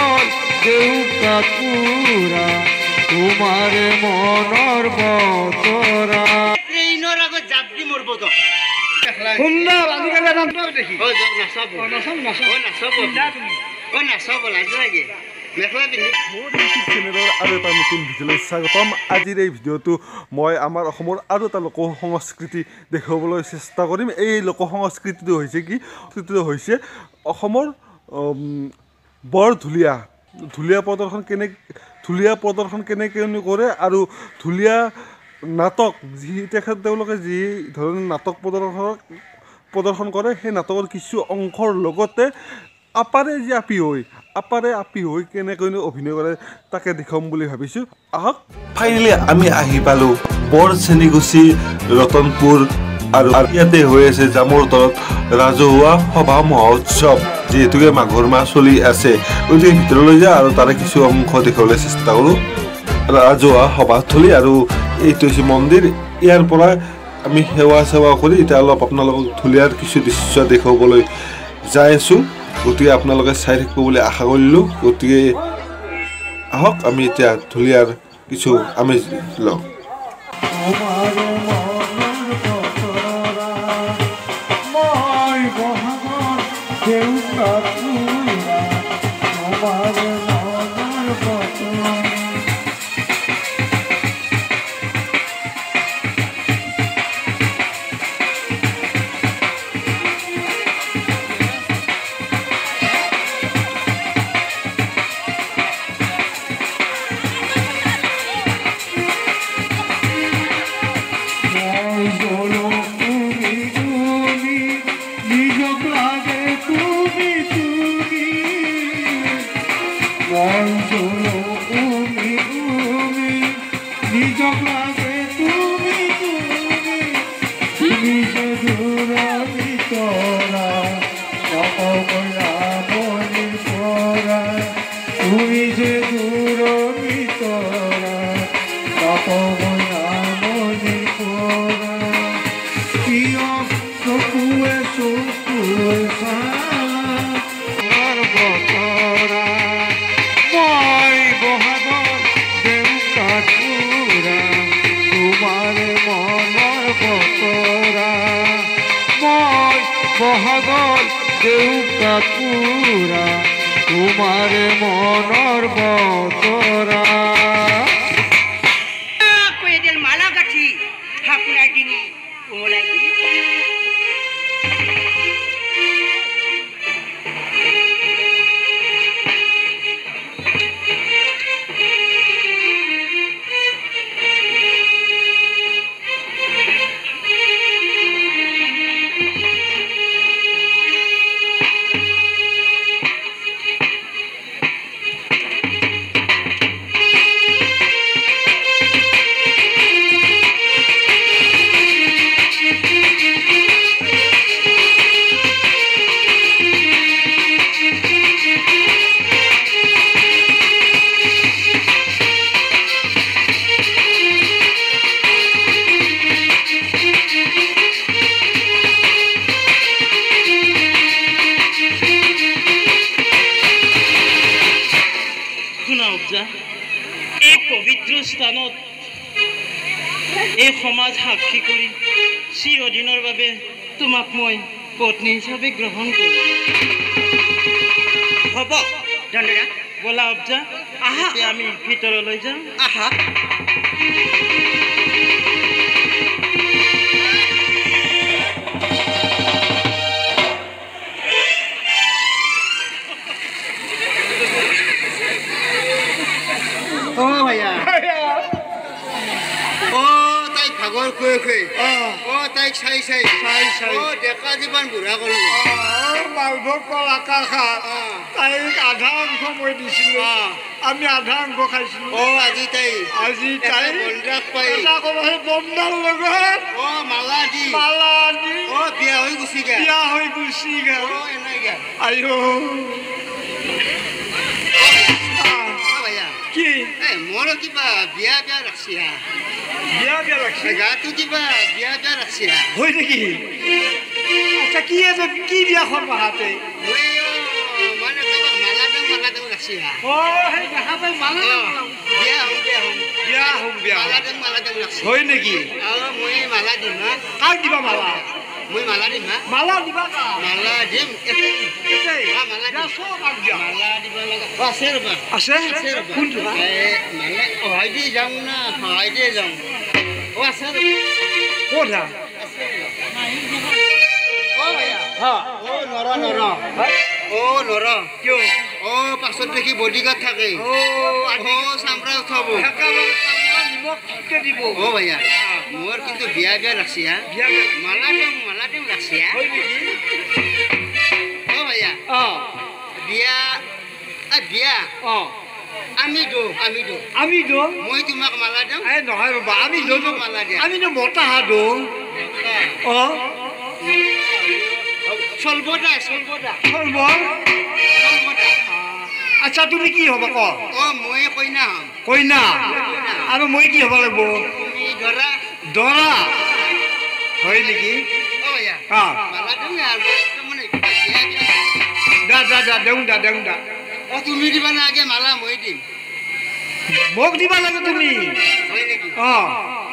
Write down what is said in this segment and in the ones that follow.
বহাগল দেউকাকুৰা তোমাৰ মনৰ বতৰা ট্ৰেইনৰ আগত জাপ দি মৰব তো সুন্দৰ আজিকালি নাটক দেখি নাচাব লাজ লাগে মেখেলা পিন্ধি মোৰ ইউটিউব চেনেলৰ আৰু এটা নতুন ভিডিঅ'লৈ স্বাগতম। আজিৰ এই ভিডিঅ'টো মই আমাৰ অসমৰ আৰু এটা লোক সংস্কৃতি দেখুৱাবলৈ চেষ্টা কৰিম। এই লোক সংস্কৃতিটো হৈছে অসমৰ বৰ ঢুলীয়া প্ৰদৰ্শন কেনেকৈ কৰে আৰু ঢুলীয়া নাটক তেওঁলোকে যি ধৰণে নাটক প্ৰদৰ্শন কৰে সেই নাটকৰ কিছু অংশৰ লগতে আপাৰে আপি হৈ কেনেকৈ অভিনয় কৰে তাকে দেখাম বুলি ভাবিছোঁ। আহক। ফাইনেলি আমি আহি পালোঁ বৰ চেনিগুচি ৰতনপুৰ আৰু ইয়াতে হৈ আছে জামৰ তলত ৰাজহুৱা সভা মহোৎসৱ, যিহেতুকে মাঘৰ মাহ চলি আছে। গতিকে ভিতৰলৈ যাওঁ আৰু তাৰে কিছু অংশ দেখাবলৈ চেষ্টা কৰোঁ। ৰাজহুৱা সভাস্থলী আৰু এইটো হৈছে মন্দিৰ। ইয়াৰ পৰা আমি সেৱা কৰি এতিয়া অলপ আপোনালোকক ঢুলীয়াৰ কিছু দৃশ্য দেখুৱাবলৈ যাই আছোঁ। গতিকে আপোনালোকে চাই থাকিব বুলি আশা কৰিলোঁ। গতিকে আহক আমি এতিয়া ঢুলীয়াৰ কিছু আমেজ লওঁ। বহাগল দেউকাকুৰা তোমাৰ মনৰ বতৰা এডেল মালা গাঠি হাকুৰাই কিনি ওলাই দি এই পবিত্ৰ স্থানত এই সমাজ সাক্ষী কৰি চিৰদিনৰ বাবে তোমাক মই পত্নী হিচাপে গ্ৰহণ কৰোঁ। হ'ব ধন্যবাদ। বলা অবজা, আহা আমি ভিতৰলৈ যাওঁ। আহা। তাইক চাই ডেকা জীৱন বুঢ়া কৰিলো মালভোগ কলাকাৰ তাইক আধা অংশ মই দিছিলো, আমি আধা অংশ খাইছিলো। আজি তাই বলৰাগ পাই সেই বন্ধাৰ লগত মালা দি বিয়া হৈ গুচি গেল। আইও কি মোৰ কিবা বিয়া ৰাখছি গাটো কিবা বিয়া ৰাখছি হয় নেকি? আচ্ছা কি বিয়াখন বাহাতে মানে মালা দেও ৰাখছি লাগছি হা অ সেই দেখা পাই মালা বিয়া বিয়া হম বিয়া মালা দেম লাগছি হয় নেকি মই মালা দিম হা কাক দিবা মালা মই মালা দিম হা মালা দিবা কা মালা দিম মালা দিম মালা দিব লগা আছে ৰবা আছে কোনটো মালা সহায় দি যাওঁ না সহায় দি যাওঁ আছে কোথা হা নৰ কিয় পাছত দেখি বডিগাৰ্ড থাকে চামৰা উঠাব নিমখকে দিব ভাইয়া মোৰ কিন্তু বিয়া লাগছি হা মালা দিম লাগছি হা ভাইয়া বিয়া বিয়া আমি দো মই তোমাক মালা দিম নহয় ৰ'বা আমি দো মালা দিয়া আমিতো মতা হা দো চলবদা আচ্ছা তুমি কি হ'ব ক মই কইনা হম কইনা আৰু মই কি হ'ব লাগিব তুমি দৰা দৰা হয় নেকি ভাইয়া মালা দিম মানে দেউং দা তুমি দিবা না আগে মালা মই দিম মোক দিবা লাগে তুমি হয় নেকি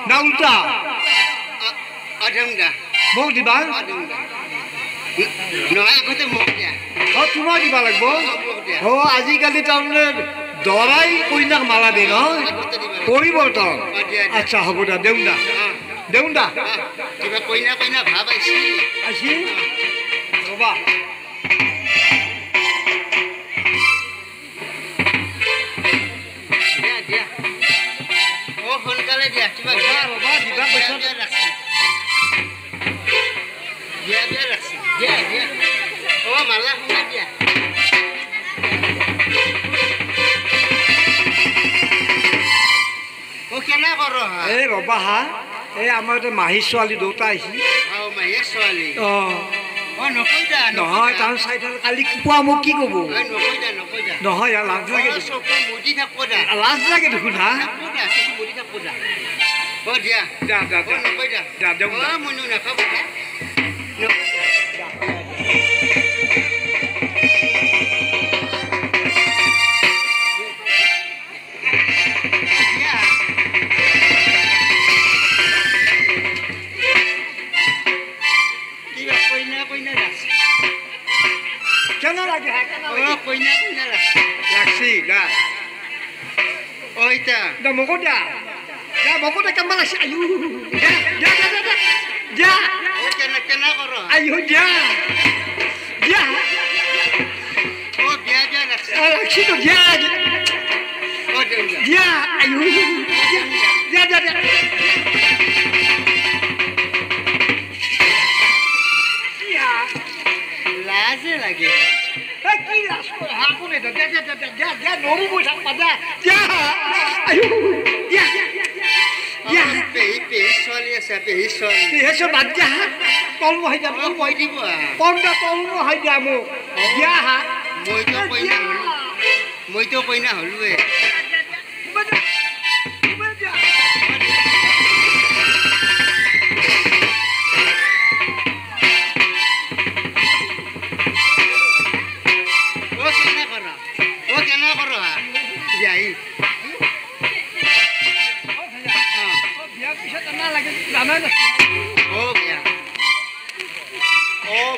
না উল্টা দেউং দা মোক দিবা নহয় আগতে মোক দিয়া তোমাক দিবা লাগিব আজিকালি তাৰমানে দৰাই কইনাক মালা দিয়ে ন পৰিৱৰ্তন আচ্ছা হ'ব দা দেউং দা কিবা কইনা ভাব আহিছে আজি ৰ'বা দিয়া সোনকালে দিয়া কিবা ৰ'বা দিবা পইচা বিয়া ৰাখছি দিয়া মালা শুনা দিয়া কেনে কৰ এই ৰ'বা হা এই আমাৰ এতিয়া মাহী ছোৱালী দুটা আহিছে মাহীৰ ছোৱালী নকৈদা নহয় তাৰ চাইডাল কালি কোৱা মোক কি ক'ব নকৈদা নহয় লাজ লাগে মুদি থাকব দা লাজ লাগে দেখোন হা মুদি থাকব দা দিয়া নকৈদা দেউং দা মইনো নাখাব কেনে লাগে কইনা লাগছি দা ওইটা দা মোকো দা কেমন লাগছে আয়ু দিয়া কেনে কৰ আয়ু দিয়া বিয়া লাগছে লাগছি তো দিয়া আয়ু দিয়া লাজে লাগে কি লাজ কৰে হা কোনে দিয়া নৰু বৈ থাকবা দিয়া আয়ু দিয়া পেহী ছোৱালী আছে পেহী ছোৱালী হেছো বাদ দিয়া হা তলমু হৈ যাব কৈ দিব কম দা তলমু হৈ দিয়া মোক দিয়া হা মইতো কইনা হলোৱে কেনে কৰ বিয়াই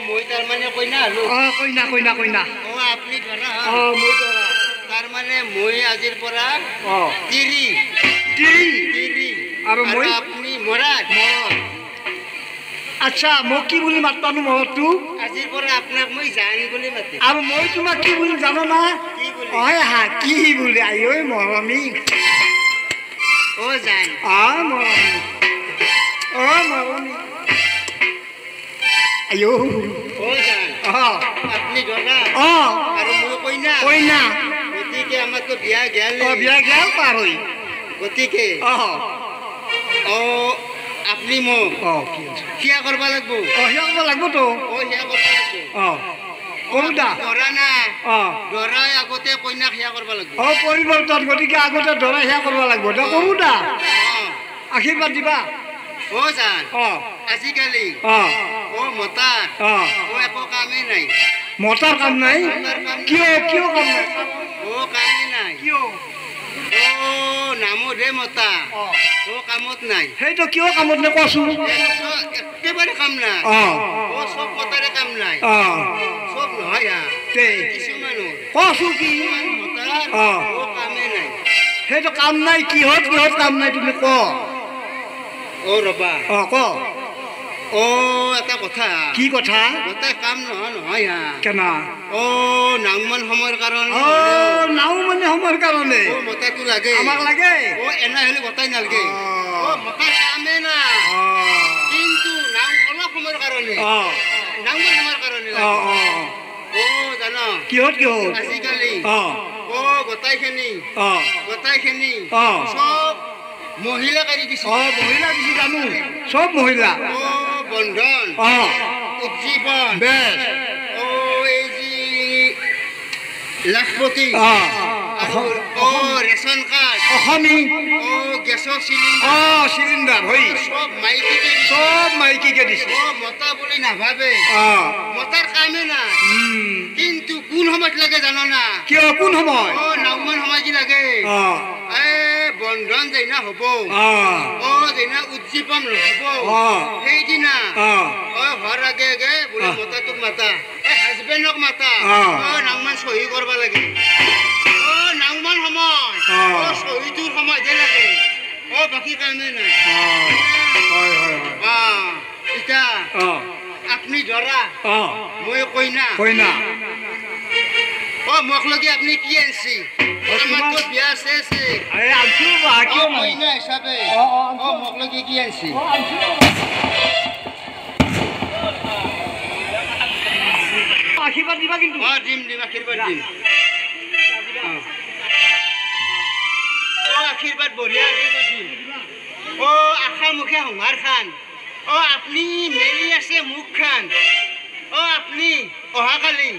মই তাৰমানে কইনা হলো কইনা আপুনি ধৰা মই ধৰা তাৰমানে মই আজিৰ পৰা তিৰি আৰু মই আপুনি মৰাত আচ্ছা মোক কি বুলি মাতবানো মৰতো আজিৰ পৰা আপোনাক মই জান বুলি মাতিম আৰু মই তোমাক কি বুলি জানো না কি বুলি আই ঐ মৰমী জান মৰমী আয়ো জান আপুনি ধৰা আৰু মই কইনা গতিকে আমাকতো বিয়া গেল পাৰ হৈ গতিকে আপুনি মোক সেয়া কৰিব লাগিব লাগবতো সেয়া কৰিব লাগিব ধৰা না ধৰাই আগতে কইনাক সেয়া কৰিব লাগিব পৰিৱৰ্তন গতিকে আগতে ধৰা সেয়া কৰিব লাগিব কৰো দা আশীৰ্বাদ দিবা জান আজিকালি মতা একো কামেই নাই মতাৰ কাম নাই কিয় কিয় কাম নাই কামেই নাই কিয় নামতহে মতা কামত নাই সেইটো কিয় কামত নাই কোৱাচোন একেবাৰে কাম নাই চব মতাৰে কাম নাই চব নহয় কিছুমানৰ কোৱাচোন কি মতাৰ কামেই নাই সেইটো কাম নাই কিহত কিহত কাম নাই তুমি ক ৰবা ক এটা কথা কি কথা গোটেই কাম নহয় কেনা নাওমান সময়ৰ কাৰণে নাও মানে সময়ৰ কাৰণে মতাটো লাগে আমাক লাগে এনে হ'লে গোটাই নালাগে মতাৰ কামে না কিন্তু নাও অলপ সময়ৰ কাৰণে নাওমান সময়ৰ কাৰণে জানা কিহত কিহত আজিকালি গোটাইখিনি চব মহিলা কৰি দিছে মহিলা দিছে জানো চব মহিলা বন্ধন উজ্জীৱন এই যি লাখপতি ৰেচন কাৰ্ড অসমী গেছৰ চিলিণ্ডাৰ হৈ চব মাইকীকে দিছে মতা বুলি নাভাবে মতাৰ কামে নাই কিন্তু কোন সময়ত লাগে জানো না কিয় কোন সময় নাওমান সময় কি লাগে বন্ধন যেনা হ'ব যেনা উজ্জীৱন হ'ব সেইদিনা হোৱাৰ আগে আগে বোলে মতাটোক মাতা হাজবেণ্ডক মাতা নাওমান চহী কৰিব লাগে নাওমান সময় চহীটোৰ সময় যে লাগে বাকী কামে নাই এতিয়া আপুনি ধৰা মই কইনা মোক লগে আপুনি কি আনছি আমাৰতো বিয়া আছে কইনা হিচাপে মোক লগে কি আনছি আশীৰ্বাদ দিবা কিন্তু দিম আশীৰ্বাদ দিম আশীৰ্বাদ বঢ়িয়া আশীৰ্বাদ দিম আশা মুখে সংহাৰ খান আপুনি মেলি আছে মুখ খান আপুনি অহাকালি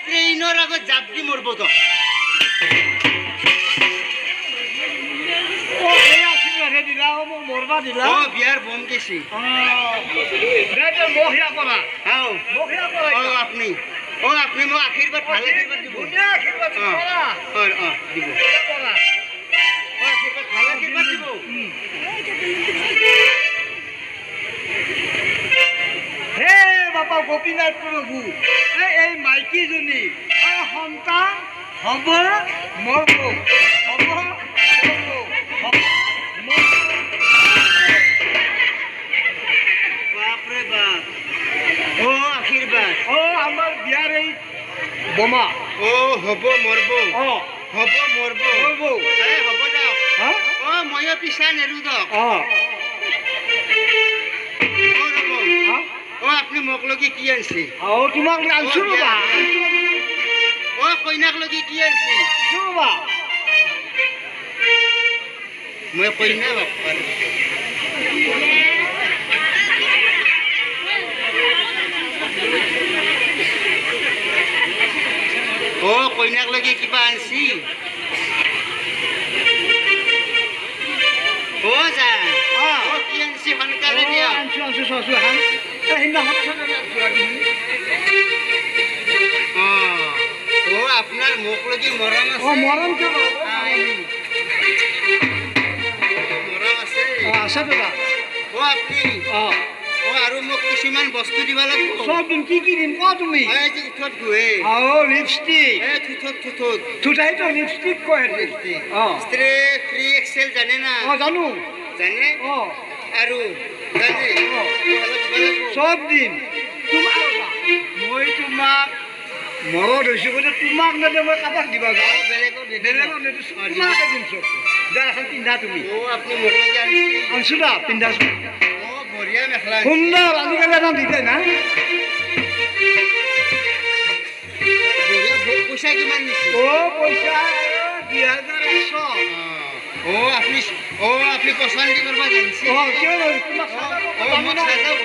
ট্ৰেইনৰ আগত জাপ দি মৰব তো বিয়াৰ বম গেছি আপুনি মোক আশীৰ্বাদ ভাল আশীৰ্বাদ দিব আশীৰ্বাদ ভাল আশীৰ্বাদ দিব হে বাবা গোপীনাথ প্ৰভু এই মাইকীজনী সন্তান হ'ব মৰব বাপৰে বাপ আশীৰ্বাদ আমাৰ বিয়াৰ এই বোমা হ'ব মৰব হ'ব মৰব হ'ব দিয়ক ময়ো পিছা নেৰো দিয়ক আপুনি মোক লগে কি আনছি তোমাক আনছো ৰবা কইনাক লগে কি আনছি ৰবা মই কইনা বাপ্পা কইনাক লগে কিবা আনছি যা কি আনছি সোনকালে দিয়া আপোনাৰ মোক লগে মৰম আছে মৰম আছে আছে দাদা আপুনি আৰু মোক কিছুমান বস্তু দিব লাগিব চব দিম কি দিম কোৱা তুমি উঠত গুহে লিপষ্টিক থুঠাইতো লিপষ্টিক কয় স্প্ৰে ফ্ৰী এক্সেল জানে না জানো জানে আৰু জানে চব দিম মই তোমাক মৰত হৈছোঁ গতিকে তোমাক নেদে মই কাৰোবাক দিবা যাওঁ বেলেগক তোমাকে দিম চব এখন পিন্ধা তুমি আপুনি মোক লগে আনছো দা পিন্ধাছো বঢ়িয়া মেখেলা সুন্দৰ আজিকালি এটা দিছে না পইচা কিমান নিছে পইচা 2100 আপুনি পচন্দ দি কৰিব জানিছে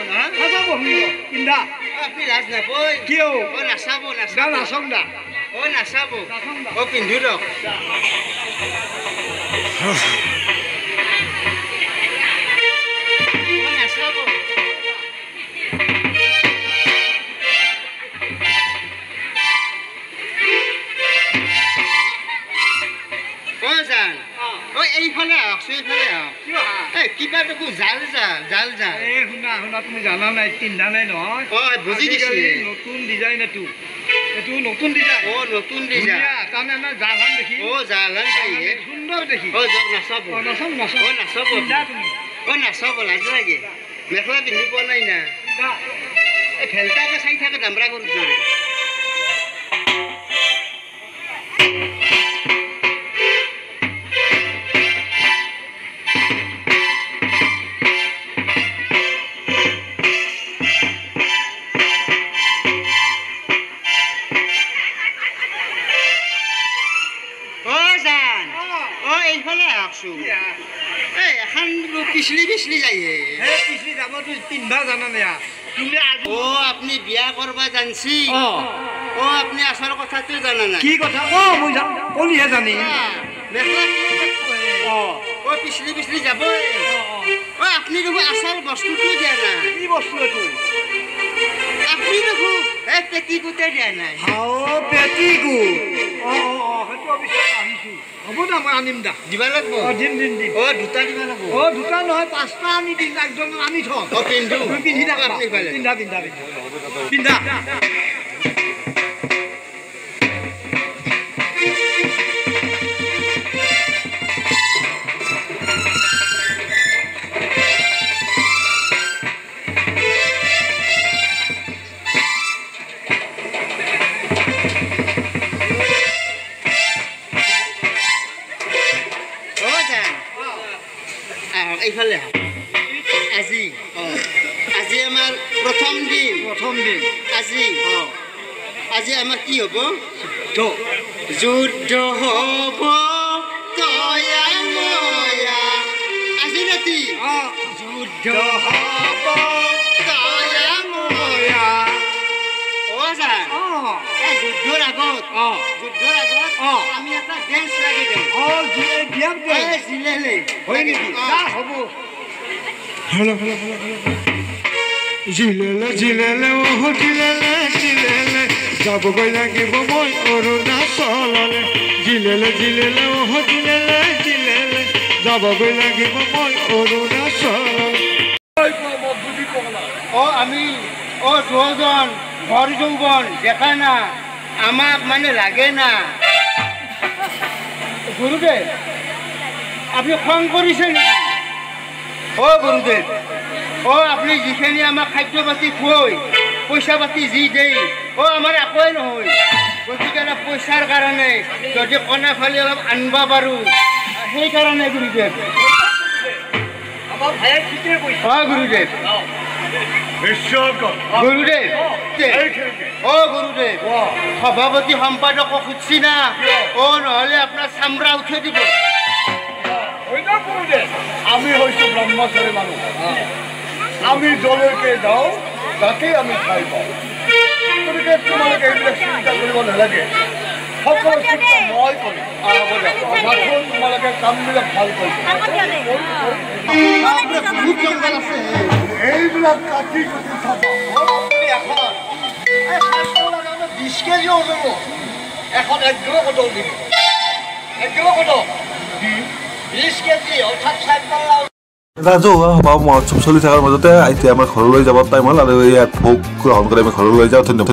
পিন্ধা আপুনি লাজ নাপায় কিয় নাচাব নাচক দা নাচাব পিন্ধো দিয়ক নাচাব এইফালে আহকচোন এইফালে আহক এই কিবা দেখো জাল জাল এই শুনা তুমি জানা নাই পিন্ধা নাই নহয় বুজি দিছোঁ নতুন ডিজাইন এইটো নতুন ডিজাইন নতুন ডিজাইন তাৰমানে জালখন দেখি জালহান পাইহে সুন্দৰ দেখি নাচাব নাচাম নাচাব পিন্ধা তুমি নাচাব লাজ লাগে মেখেলা পিন্ধি পোৱা নাই না এই ভেলটাকে চাই থাকে দামৰা গৰুৰ দৰে এইফালে আহকচোন এই এখন পিছলি যায়হে পিছলি যাব তুমি পিন্ধা জানা নাই তুমি আপুনি বিয়া কৰবা জানছি আপুনি আচল কথাটো জানা নাই কি কথা মই কলিহে জানি পিছলি যাব আপুনি দেখোন আচল বস্তুটো দিয়া নাই কি বস্তু এইটো আপুনি দেখোন এই পেটিকোটে দিয়া নাই পেটিকো সেইটো অৱশ্যে আহিছোঁ হ'ব দা মই আনিম দা দিবা লাগিব দিম দুটা দিবা লাগিব দুটা নহয় 5টা আনি দিম একজন আনি থম পিন্ধো তুমি পিন্ধি থাকা পিন্ধা এইফালে আজি আমাৰ প্ৰথম দিন আজি আমাৰ কি হ'ব যুদ্ধ হ'ব তয়া ময়া আজি ৰাতি যুদ্ধ হ'ব তয়া ময়া যুদ্ধৰ আগত আমি এটা ডেন্স লাগি দিম জিলেলে হয় নেকি হ'ব জিলেলে যাবগৈ লাগিব মই অৰুণাচললে জিলেলে যাবগৈ লাগিব মই অৰুণাচললে আমি দুজন ঘৰ যৌৱন দেখা না আমাক মানে লাগে না গুৰুদেৱ আপুনি খং কৰিছে নেকি গুৰুদেৱ আপুনি যিখিনি আমাক খাদ্য পাতি খুৱাই পইচা পাতি যি দেই আমাৰ একোৱেই নহয় গতিকে অলপ পইচাৰ কাৰণে যদি কণা ফালি অলপ আনিব পাৰোঁ সেইকাৰণে গুৰুদেৱ গুৰুদেৱ গুৰুদেৱ গুৰুদেৱ সভাপতি সম্পাদকক খুঁজছি না নহ'লে আপোনাৰ চামৰা উঠাই দিব আমি হৈছোঁ ব্ৰহ্মচাৰী মানুহ আমি যলৈকে যাওঁ তাতেই আমি ঠাই পাওঁ গতিকে তোমালোকে এইবিলাক চিন্তা কৰিব নালাগে সকলো চিন্তা মই কৰিম তোমালোকে কামবিলাক ভাল কৰিম এইবিলাক কাটি চাব এখন 20 কেজি ওজনৰ এখন 1 কিলো কটল দিম 1 কিলো কটল 20 কেজি অৰ্থাৎ 4 ৰাজহুৱা সভা মহোৎসৱ চলি থকাৰ মাজতে এতিয়া আমাৰ ঘৰলৈ যাব টাইম হ'ল আৰু ইয়াত ভোগ গ্ৰহণ কৰি আমি ঘৰলৈ যাওঁ। ধন্যবাদ।